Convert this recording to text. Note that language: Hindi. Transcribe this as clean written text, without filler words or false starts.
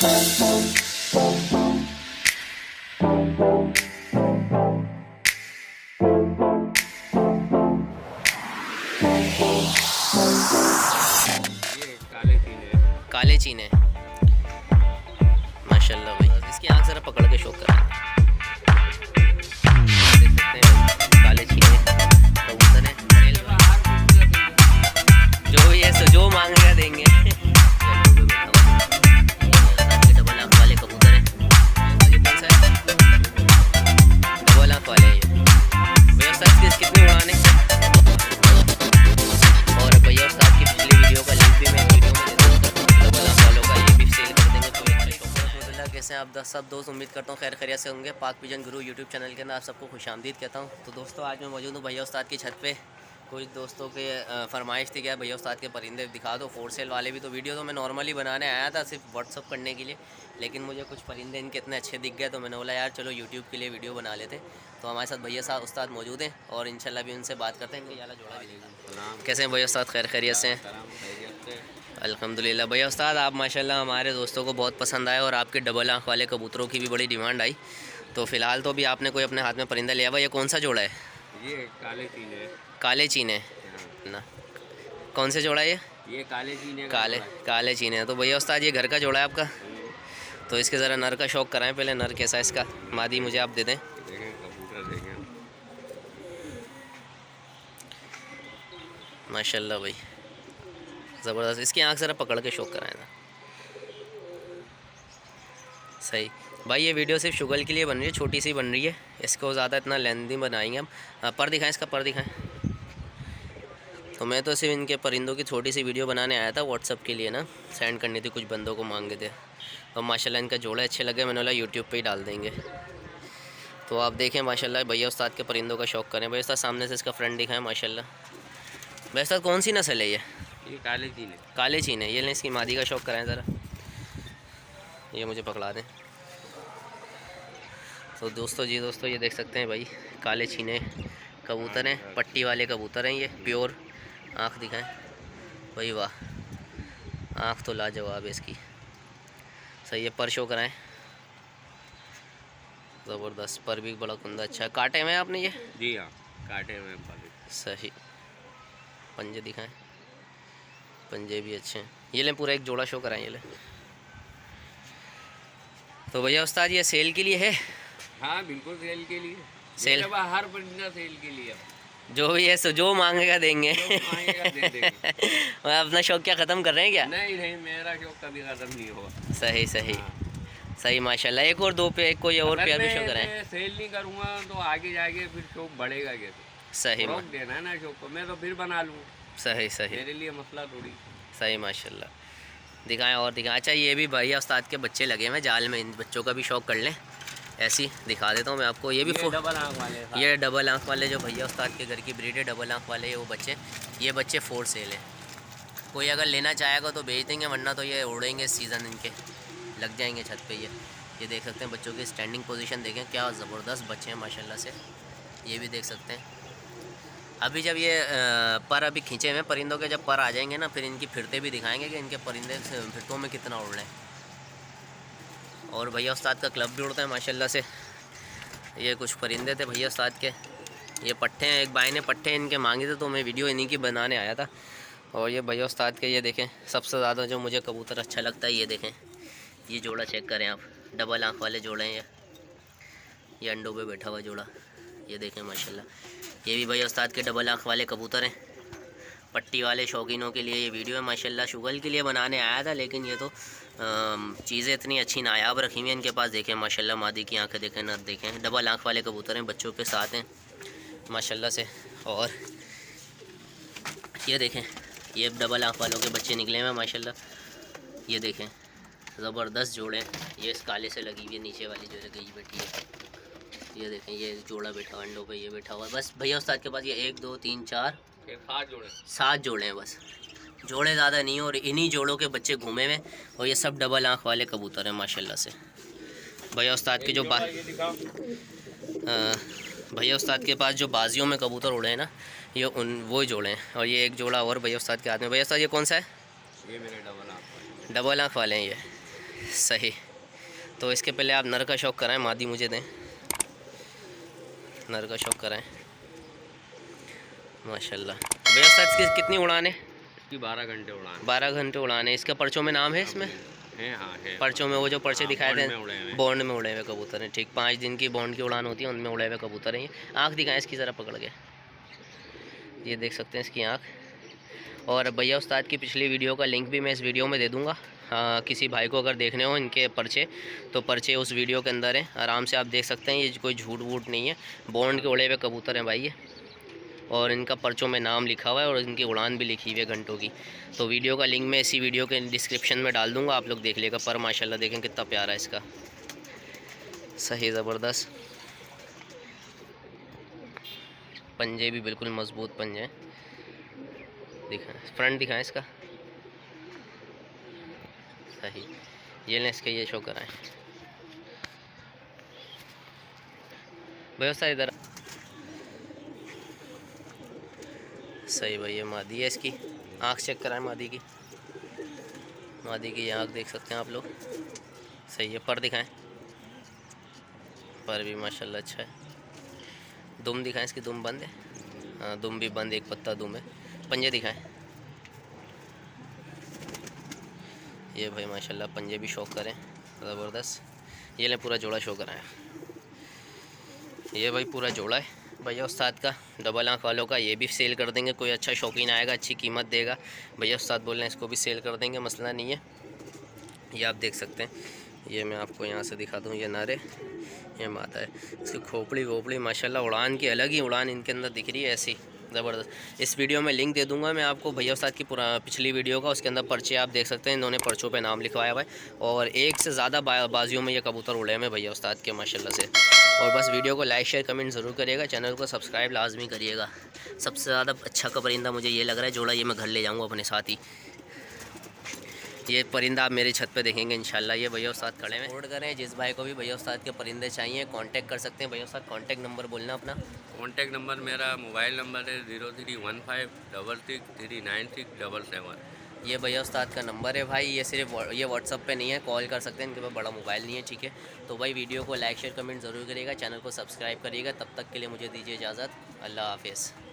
काले चीने माशाल्लाह भाई, इसकी आँख ज़रा पकड़ के शो कर। देख सकते हैं काले चीने कबूतर हैं, जो ये जो मांगेगा देंगे। डबल आँख वाले कबूतर हैं, डबल आँख वाले ये भैया उस्ताद की कितनी उड़ाने। और भैया उस्ताद की पिछली वीडियो का लिंक भी मैं वीडियो में दे दूँगा, डबल आँख वालों का ये भी सेल कर देंगे। तो कैसे आप सब दोस्त, उम्मीद करता हूँ खैर खैरियत से होंगे। पाक पिजन गुरु यूट्यूब चैनल के अंदर आप सबको खुशामदीद कहता हूँ। तो दोस्तों आज मैं मौजूद हूँ भैया उस्ताद की छत पे। कुछ दोस्तों के फरमाइश थी क्या भैया उस्ताद के परिंदे दिखा दो, फोर सेल वाले भी। तो वीडियो तो मैं नॉर्मली बनाने आया था सिर्फ व्हाट्सअप करने के लिए, लेकिन मुझे कुछ परिंदे इनके इतने अच्छे दिख गए तो मैंने बोला यार चलो यूट्यूब के लिए वीडियो बना लेते। तो हमारे साथ भैया साहब उस्ताद मौजूद हैं और इंशाल्लाह भी उनसे बात करते हैं। इनके याला जोड़ा भी देंगे। कैसे हैं भैया उस्ताद, खैर खैरियत से हैं? अल्हम्दुलिल्लाह। भैया उस्ताद आप माशाल्लाह हमारे दोस्तों को बहुत पसंद आए और आपके डबल आँख वाले कबूतरों की भी बड़ी डिमांड आई। तो फ़िलहाल तो भी आपने कोई अपने हाथ में परिंदा लिया हुआ, ये कौन सा जोड़ा है? ये काले चीने है। काले चीने ना, कौन से जोड़ा है ये काले चीने काले चीने। तो भैया उस्ताद ये घर का जोड़ा है आपका, तो इसके ज़रा नर का शौक़ कराएं पहले। नर कैसा है इसका, मादी मुझे आप दे दें। कबूतर देखें माशाल्लाह भाई ज़बरदस्त। इसकी आँख ज़रा पकड़ के शौक़ कराएं था। सही भाई, ये वीडियो सिर्फ शुगल के लिए बन रही है, छोटी सी बन रही है, इसको ज़्यादा इतना लेंथी बनाएंगे हम। पर दिखाएं, इसका पर दिखाएं। तो मैं तो सिर्फ इनके परिंदों की छोटी सी वीडियो बनाने आया था व्हाट्सअप के लिए ना, सेंड करनी थी, कुछ बंदों को मांगे थे। और माशाल्लाह इनका जोड़े अच्छे लगे, मैंने बोला यूट्यूब पे ही डाल देंगे। तो आप देखें माशाल्लाह भैया उस्ताद के परिंदों का शौक़ करें। भैया उस्ताद सामने से इसका फ्रंट दिखाएँ माशाल्लाह। भैया उस्ताद कौन सी नस्ल है ये? काले चीने। काले चीने। ये लें, इसकी मादी का शौक़ कराएं ज़रा, ये मुझे पकड़ा दें। तो दोस्तों ये देख सकते हैं भाई काले चीने कबूतर हैं, पट्टी वाले कबूतर हैं ये, प्योर। आँख दिखाएं भाई, वाह आँख तो लाजवाब है इसकी। सही है, पर शो कराएं, ज़बरदस्त। पर भी बड़ा कुंदा अच्छा है। काटे में आपने ये? जी हाँ, काटे में। सही। पंजे दिखाएं, पंजे भी अच्छे हैं। ये लें पूरा एक जोड़ा शो कराएं, ये लें। तो भैया उस्ताद ये सेल के लिए है? हाँ बिल्कुल सेल के लिए। सेल हर परिंदा सेल के लिए, जो भी है जो मांगेगा देंगे। दे देंगे। अपना शौक क्या ख़त्म कर रहे हैं क्या? नहीं, मेरा शौक कभी ख़त्म नहीं होगा। सही सही। सही माशाल्लाह। एक और दो पे एक कोई और पेयर भी शो कराएं। मैं सेल नहीं करूँगा तो आगे जाके फिर शौक बढ़ेगा कैसे? सही, रोक देना है ना शौक को, मैं तो फिर बना लूँ। सही सही, मेरे लिए मसला थोड़ी। सही माशाल्लाह। दिखाएं और दिखाएं। अच्छा ये भी भैया उस्ताद के बच्चे लगे हुए जाल में, इन बच्चों का भी शौक़ कर लें। ऐसी दिखा देता हूँ मैं आपको। ये भी डबल आँख वाले। ये डबल आँख वाले जो भैया उस्ताद के घर की ब्रीड है, डबल आँख वाले वो बच्चे। ये बच्चे फोर सेल हैं, कोई अगर लेना चाहेगा तो भेज देंगे, वरना तो ये उड़ेंगे सीज़न इनके, लग जाएंगे छत पे। ये देख सकते हैं बच्चों की स्टैंडिंग पोजीशन, देखें क्या ज़बरदस्त बच्चे हैं माशाल्लाह से। ये भी देख सकते हैं। अभी जब ये पर अभी खींचे हुए परिंदों के, जब पर आ जाएंगे ना फिर इनकी फिरते भी दिखाएंगे कि इनके परिंदे फिरतों में कितना उड़ रहे हैं। और भैया उस्ताद का क्लब भी उड़ता है माशाल्लाह से। ये कुछ परिंदे थे भैया उस्ताद के, ये पट्टे हैं। एक भाई ने पट्टे इनके मांगे थे तो मैं वीडियो इन्हीं की बनाने आया था। और ये भैया उस्ताद के, ये देखें सबसे ज़्यादा जो मुझे कबूतर अच्छा लगता है, ये देखें ये जोड़ा चेक करें आप, डबल आँख वाले जोड़े हैं ये अंडों पे बैठा हुआ जोड़ा, ये देखें माशाल्लाह। ये भी भैया उस्ताद के डबल आँख वाले कबूतर हैं, पट्टी वाले शौकीनों के लिए ये वीडियो है माशाल्लाह। शुगल के लिए बनाने आया था, लेकिन ये तो चीज़ें इतनी अच्छी नायाब रखी हुई हैं इनके पास। देखें माशाल्लाह, मादी की आंखें देखें, नर देखें, डबल आँख वाले कबूतर हैं, बच्चों के साथ हैं माशाल्लाह से। और ये देखें ये डबल आँख वालों के बच्चे निकले हैं माशाल्लाह। ये देखें ज़बरदस्त जोड़े हैं। ये इस काले से लगी हुई है, नीचे वाली जो गई बैठी है। ये देखें ये जोड़ा बैठा हुआ अंडों पे, ये बैठा हुआ है। बस भैया उस्ताद के पास ये 1 2 3 4 7 जोड़े हैं बस, जोड़े ज़्यादा नहीं। और इन्हीं जोड़ों के बच्चे घूमे हुए, और ये सब डबल आँख वाले कबूतर हैं माशाल्लाह से। भैया उस्ताद के जो भैया उस्ताद के पास जो बाजियों में कबूतर उड़े हैं ना, ये वो जोड़े हैं। और ये एक जोड़ा और भैया उस्ताद के हाथ में। भैया उस्ताद ये कौन सा है? ये मेरे डबल आँख वाले हैं ये। सही। तो इसके पहले आप नर का शौक कराएं, मादी मुझे दें, नर का शौक कराएं। माशाल्लाह। भैया उस्ताद इसकी कितनी उड़ान है? इसकी 12 घंटे उड़ान। 12 घंटे उड़ान है। इसका पर्चों में नाम है इसमें? है, हाँ है। पर्चों में वो जो पर्चे दिखाए थे थे बॉन्ड में उड़े हुए कबूतर हैं। ठीक, 5 दिन की बॉन्ड की उड़ान होती है, उनमें उड़े हुए कबूतर हैं। आँख दिखाएं इसकी ज़रा पकड़ के, ये देख सकते हैं इसकी आँख। और भैया उस्ताद की पिछली वीडियो का लिंक भी मैं इस वीडियो में दे दूँगा। किसी भाई को अगर देखने हो इनके पर्चे, तो पर्चे उस वीडियो के अंदर हैं, आराम से आप देख सकते हैं। ये कोई झूठ वूट नहीं है, बॉन्ड के उड़े हुए कबूतर हैं भाई ये। और इनका पर्चों में नाम लिखा हुआ है और इनकी उड़ान भी लिखी हुई है घंटों की। तो वीडियो का लिंक मैं इसी वीडियो के डिस्क्रिप्शन में डाल दूँगा, आप लोग देख लेगा। पर माशाल्लाह देखें कितना प्यारा है इसका, सही ज़बरदस्त। पंजे भी बिल्कुल मजबूत पंजे हैं। दिखाएं, फ्रंट दिखाएं इसका, सही। ये लें इसके, ये शो कराएं भैया साहब इधर। सही भाई, ये मादी है इसकी। आँख चेक कराएं मादी की, मादी की आँख देख सकते हैं आप लोग, सही है। पर दिखाएं, पर भी माशाल्लाह अच्छा है। दुम दिखाएं इसकी, दुम बंद है, हाँ दुम भी बंद, एक पत्ता दुम है। पंजे दिखाएं, ये भाई माशाल्लाह पंजे भी शौक करें, ज़बरदस्त। ये ले पूरा जोड़ा शो कराएं, ये भाई पूरा जोड़ा है भैया उस्ताद का, डबल आँख वालों का। ये भी सेल कर देंगे, कोई अच्छा शौकीन आएगा अच्छी कीमत देगा, भैया उस्ताद बोल रहे हैं इसको भी सेल कर देंगे, मसला नहीं है। ये आप देख सकते हैं, ये मैं आपको यहाँ से दिखा दूँ, ये नारे, ये माता है। इसकी खोपड़ी वोपड़ी माशाल्लाह, उड़ान की अलग ही उड़ान इनके अंदर दिख रही है ऐसी, ज़बरदस्त। इस वीडियो में लिंक दे दूंगा मैं आपको भैया उस्ताद की पिछली वीडियो का, उसके अंदर पर्चे आप देख सकते हैं, इन्होंने पर्चों पे नाम लिखवाया हुआ है। और एक से ज़्यादा बाजियों में ये कबूतर उड़े हैं भैया उस्ताद के माशाल्लाह से। और बस वीडियो को लाइक शेयर कमेंट ज़रूर करिएगा, चैनल को सब्सक्राइब लाजमी करिएगा। सबसे ज़्यादा अच्छा का परिंदा मुझे ये लग रहा है जोड़ा, ये मैं घर ले जाऊँगा अपने साथ ही। ये परिंदा आप मेरी छत पे देखेंगे इंशाल्लाह। ये भैया उस्ताद खड़े हैं, ऑर्डर करें। जिस भाई को भी भैया उस्ताद के परिंदे चाहिए कांटेक्ट कर सकते हैं। भैया उस्ताद कांटेक्ट नंबर बोलना अपना। कॉन्टैक्ट नंबर मेरा मोबाइल नंबर है 0315663677। ये भैया उस्ताद का नंबर है भाई, ये सिर्फ ये व्हाट्सअप पे नहीं है, कॉल कर सकते हैं, इनके पास बड़ा मोबाइल नहीं है, ठीक है। तो भाई वीडियो को लाइक शेयर कमेंट ज़रूर करिएगा, चैनल को सब्सक्राइब करिएगा। तब तक के लिए मुझे दीजिए इजाज़त, अल्लाह हाफिज़।